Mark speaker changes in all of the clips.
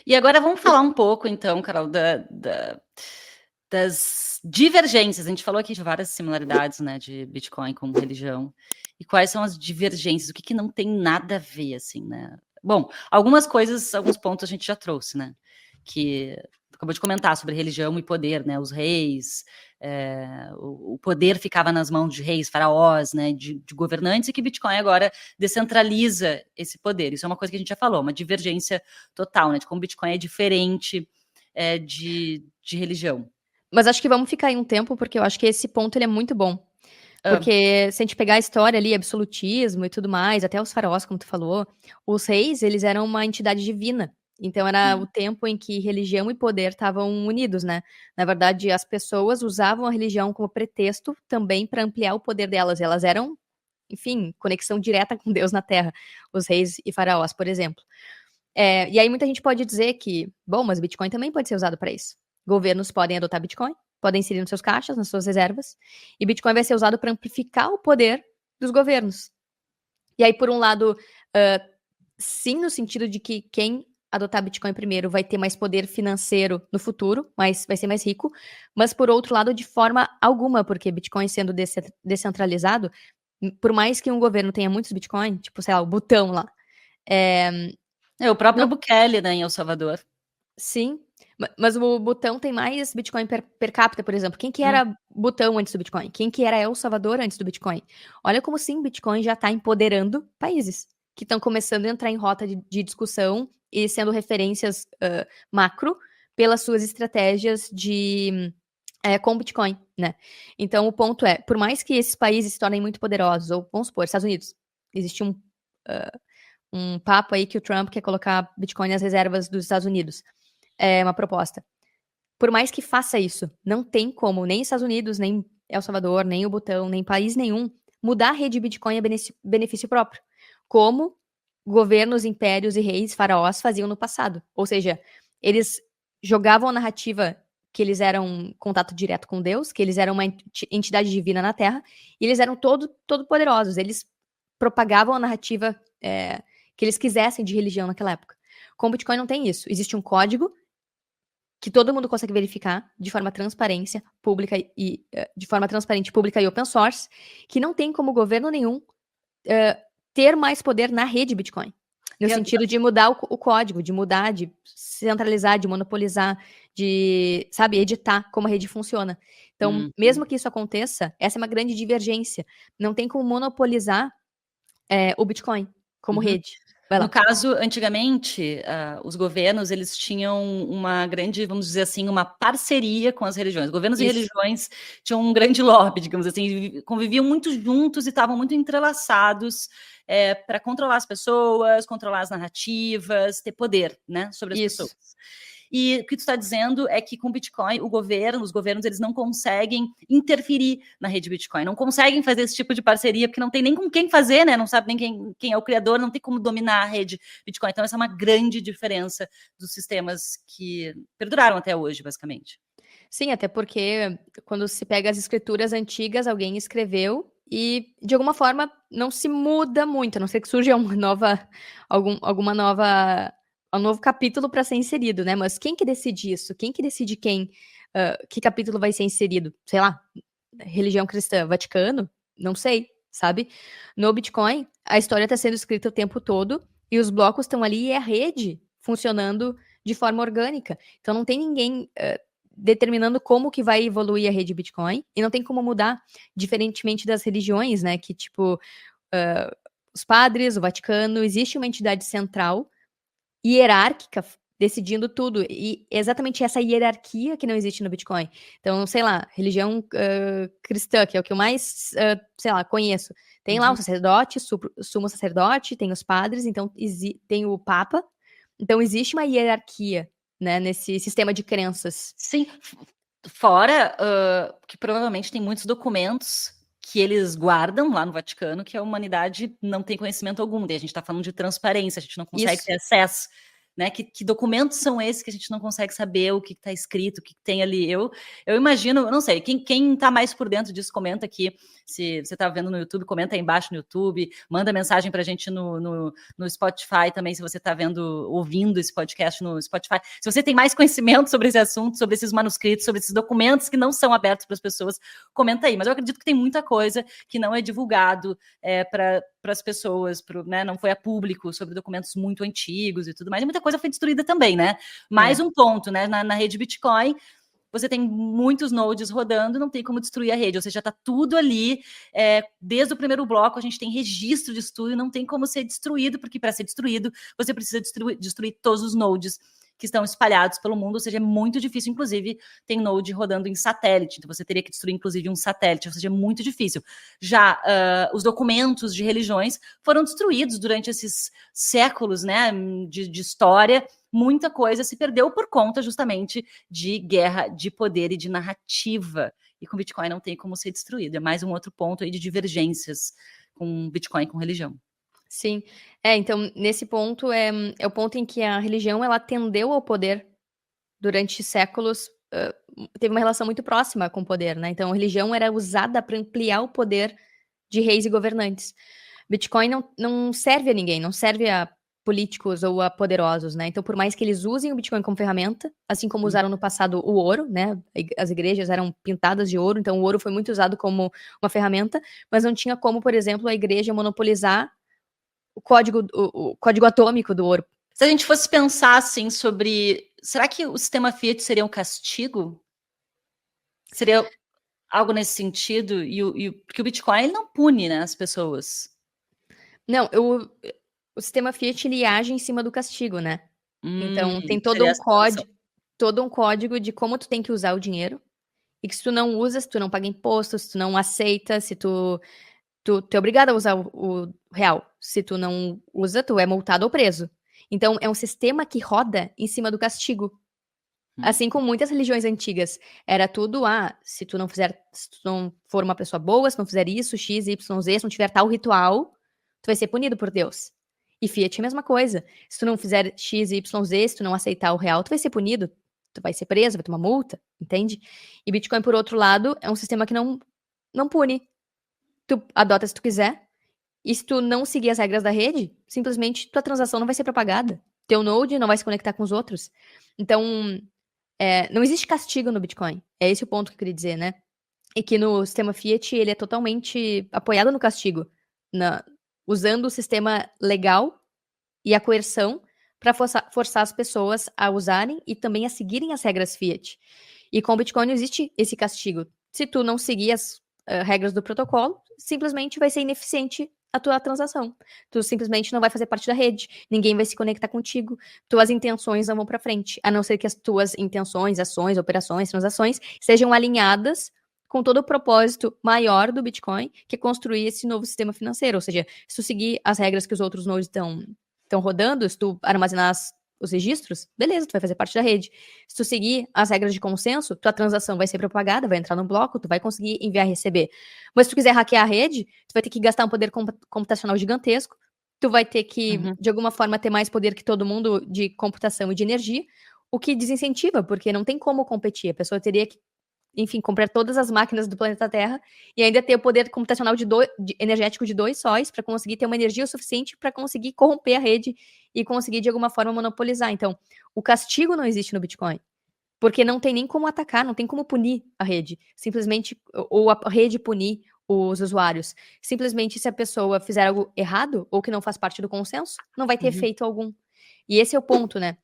Speaker 1: E agora vamos falar um pouco, então, Carol, das divergências. A gente falou aqui de várias similaridades, né, de Bitcoin com religião. E quais são as divergências? O que não tem nada a ver, assim, né? Bom, algumas coisas, alguns pontos a gente já trouxe, né? Que acabou de comentar sobre religião e poder, né? Os reis, o poder ficava nas mãos de reis, faraós, né? De governantes, e que Bitcoin agora descentraliza esse poder. Isso é uma coisa que a gente já falou, uma divergência total, né? De como Bitcoin é diferente de religião.
Speaker 2: Mas acho que vamos ficar aí um tempo, porque eu acho que esse ponto ele é muito bom.
Speaker 1: Ah,
Speaker 2: Porque se a gente pegar a história ali, absolutismo e tudo mais, até os faraós, como tu falou, os reis, eles eram uma entidade divina. Então era o tempo em que religião e poder estavam unidos, né? Na verdade, as pessoas usavam a religião como pretexto também para ampliar o poder delas. Elas eram, enfim, conexão direta com Deus na Terra, os reis e faraós, por exemplo. E aí muita gente pode dizer que, bom, mas Bitcoin também pode ser usado para isso. Governos podem adotar Bitcoin, podem inserir nos seus caixas, nas suas reservas, e Bitcoin vai ser usado para amplificar o poder dos governos. E aí, por um lado, sim, no sentido de que quem adotar Bitcoin primeiro vai ter mais poder financeiro no futuro, mas vai ser mais rico, mas por outro lado, de forma alguma, porque Bitcoin sendo descentralizado, por mais que um governo tenha muitos Bitcoin, tipo, sei lá, o Butão lá, é,
Speaker 1: o próprio
Speaker 2: não.
Speaker 1: Bukele, né, em El Salvador.
Speaker 2: Sim, mas o Butão tem mais Bitcoin per capita, por exemplo. Quem que
Speaker 1: Hum.
Speaker 2: era Butão antes do Bitcoin? Quem que era El Salvador antes do Bitcoin? Olha como sim, Bitcoin já está empoderando países que estão começando a entrar em rota de discussão e sendo referências macro pelas suas estratégias com Bitcoin, né? Então o ponto é, por mais que esses países se tornem muito poderosos, ou vamos supor, Estados Unidos, existe um papo aí que o Trump quer colocar Bitcoin nas reservas dos Estados Unidos, uma proposta. Por mais que faça isso, não tem como nem Estados Unidos, nem El Salvador, nem o Butão, nem país nenhum mudar a rede Bitcoin a benefício próprio, como governos, impérios e reis, faraós faziam no passado. Ou seja, eles jogavam a narrativa que eles eram contato direto com Deus, que eles eram uma entidade divina na Terra, e eles eram todo poderosos. Eles propagavam a narrativa que eles quisessem de religião naquela época. Com o Bitcoin não tem isso. Existe um código que todo mundo consegue verificar de forma transparência, pública e de forma transparente, pública e open source, que não tem como governo nenhum ter mais poder na rede Bitcoin. No sentido de mudar o código, de mudar, de centralizar, de monopolizar, de, sabe, editar como a rede funciona. Então, mesmo que isso aconteça, essa é uma grande divergência. Não tem como monopolizar o Bitcoin como rede. Vai
Speaker 1: No
Speaker 2: lá.
Speaker 1: caso, antigamente, os governos, eles tinham uma grande, vamos dizer assim, uma parceria com as religiões. Governos e
Speaker 2: Isso.
Speaker 1: religiões tinham um grande lobby, digamos assim, conviviam muito juntos e estavam muito entrelaçados para controlar as pessoas, controlar as narrativas, ter poder, né, sobre as pessoas.
Speaker 2: Isso.
Speaker 1: E o que tu está dizendo é que com Bitcoin, os governos, eles não conseguem interferir na rede Bitcoin, não conseguem fazer esse tipo de parceria, porque não tem nem com quem fazer, né? Não sabe nem quem é o criador, não tem como dominar a rede Bitcoin. Então, essa é uma grande diferença dos sistemas que perduraram até hoje, basicamente.
Speaker 2: Sim, até porque quando se pega as escrituras antigas, alguém escreveu e, de alguma forma, não se muda muito, a não ser que surja uma nova, alguma nova, um novo capítulo para ser inserido, né? Mas quem que decide isso? Quem que decide que capítulo vai ser inserido? Sei lá, religião cristã, Vaticano? Não sei, sabe? No Bitcoin, a história está sendo escrita o tempo todo e os blocos estão ali e é a rede funcionando de forma orgânica. Então não tem ninguém determinando como que vai evoluir a rede Bitcoin, e não tem como mudar, diferentemente das religiões, né, que tipo, os padres, o Vaticano, existe uma entidade central, hierárquica, decidindo tudo, e é exatamente essa hierarquia que não existe no Bitcoin. Então, sei lá, religião cristã, que é o que eu mais, sei lá, conheço, tem lá o sacerdote, sumo sacerdote, tem os padres, então tem o papa, então existe uma hierarquia, né, nesse sistema de crenças.
Speaker 1: Sim, fora que provavelmente tem muitos documentos que eles guardam lá no Vaticano que a humanidade não tem conhecimento algum. Daí a gente está falando de transparência, a gente não consegue
Speaker 2: Isso.
Speaker 1: ter acesso. né? Que documentos são esses que a gente não consegue saber o que está escrito, o que tem ali? Eu imagino, eu não sei, quem está mais por dentro disso, comenta aqui. Se você está vendo no YouTube, comenta aí embaixo no YouTube, manda mensagem para a gente no Spotify também, se você está ouvindo esse podcast no Spotify. Se você tem mais conhecimento sobre esse assunto, sobre esses manuscritos, sobre esses documentos que não são abertos para as pessoas, comenta aí. Mas eu acredito que tem muita coisa que não é divulgado para as pessoas, né? Não foi a público, sobre documentos muito antigos e tudo mais. E muita coisa foi destruída também, né? Mais um ponto, né? Na rede Bitcoin, você tem muitos nodes rodando, não tem como destruir a rede, ou seja, está tudo ali, desde o primeiro bloco a gente tem registro de estudo, não tem como ser destruído, porque para ser destruído, você precisa destruir todos os nodes que estão espalhados pelo mundo, ou seja, é muito difícil, inclusive tem node rodando em satélite, então você teria que destruir inclusive um satélite, ou seja, é muito difícil. Já os documentos de religiões foram destruídos durante esses séculos, né, de história, muita coisa se perdeu por conta justamente de guerra de poder e de narrativa, e com Bitcoin não tem como ser destruído, é mais um outro ponto aí de divergências com Bitcoin e com religião.
Speaker 2: Sim. Então, nesse ponto, é o ponto em que a religião, ela tendeu ao poder durante séculos, teve uma relação muito próxima com o poder, né? Então, a religião era usada para ampliar o poder de reis e governantes. Bitcoin não serve a ninguém, não serve a políticos ou a poderosos, né? Então, por mais que eles usem o Bitcoin como ferramenta, assim como usaram no passado o ouro, né? As igrejas eram pintadas de ouro, então o ouro foi muito usado como uma ferramenta, mas não tinha como, por exemplo, a igreja monopolizar o código atômico do ouro.
Speaker 1: Se a gente fosse pensar assim sobre, será que o sistema Fiat seria um castigo? Seria algo nesse sentido? Porque o Bitcoin ele não pune, né, as pessoas.
Speaker 2: Não, o sistema Fiat ele age em cima do castigo, né? Então tem
Speaker 1: Seria essa situação.
Speaker 2: todo um código de como tu tem que usar o dinheiro. E que se tu não usa, se tu não paga imposto, se tu não aceita, se tu é obrigado a usar o real. Se tu não usa, tu é multado ou preso. Então, é um sistema que roda em cima do castigo. Assim como muitas religiões antigas. Era tudo, se tu não for uma pessoa boa, se não fizer isso, X, Y, Z, se não tiver tal ritual, tu vai ser punido por Deus. E Fiat é a mesma coisa. Se tu não fizer X, Y, Z, se tu não aceitar o real, tu vai ser punido, tu vai ser preso, vai tomar multa, entende? E Bitcoin, por outro lado, é um sistema que não pune. Tu adota se tu quiser, e se tu não seguir as regras da rede, simplesmente tua transação não vai ser propagada. Teu node não vai se conectar com os outros. Então, não existe castigo no Bitcoin. É esse o ponto que eu queria dizer, né? E que no sistema Fiat, ele é totalmente apoiado no castigo. Usando o sistema legal e a coerção para forçar as pessoas a usarem e também a seguirem as regras Fiat. E com o Bitcoin não existe esse castigo. Se tu não seguir as regras do protocolo, simplesmente vai ser ineficiente a tua transação. Tu simplesmente não vai fazer parte da rede, ninguém vai se conectar contigo, tuas intenções não vão para frente, a não ser que as tuas intenções, ações, operações, transações sejam alinhadas com todo o propósito maior do Bitcoin, que é construir esse novo sistema financeiro. Ou seja, se tu seguir as regras que os outros nodes estão rodando, se tu armazenar os registros, beleza, tu vai fazer parte da rede. Se tu seguir as regras de consenso, tua transação vai ser propagada, vai entrar no bloco, tu vai conseguir enviar e receber. Mas se tu quiser hackear a rede, tu vai ter que gastar um poder computacional gigantesco, tu vai ter que, de alguma forma, ter mais poder que todo mundo de computação e de energia, o que desincentiva, porque não tem como competir. A pessoa teria que, enfim, comprar todas as máquinas do planeta Terra e ainda ter o poder computacional energético de 2 sóis para conseguir ter uma energia o suficiente para conseguir corromper a rede e conseguir, de alguma forma, monopolizar. Então, o castigo não existe no Bitcoin, porque não tem nem como atacar, não tem como punir a rede. Simplesmente, ou a rede punir os usuários. Simplesmente, se a pessoa fizer algo errado ou que não faz parte do consenso, não vai ter efeito algum. E esse é o ponto, né?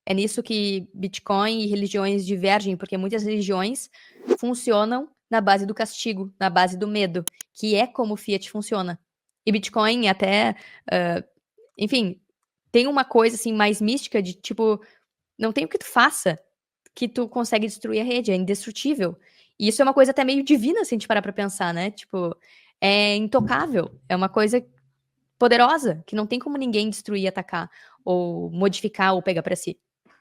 Speaker 2: É nisso que Bitcoin e religiões divergem, porque muitas religiões funcionam na base do castigo, na base do medo, que é como o Fiat funciona. E Bitcoin até, enfim, tem uma coisa assim mais mística de tipo, não tem o que tu faça que tu consegue destruir a rede, é indestrutível. E isso é uma coisa até meio divina, se a gente parar pra pensar, né? Tipo, é intocável, é uma coisa poderosa, que não tem como ninguém destruir, atacar, ou modificar, ou pegar pra si.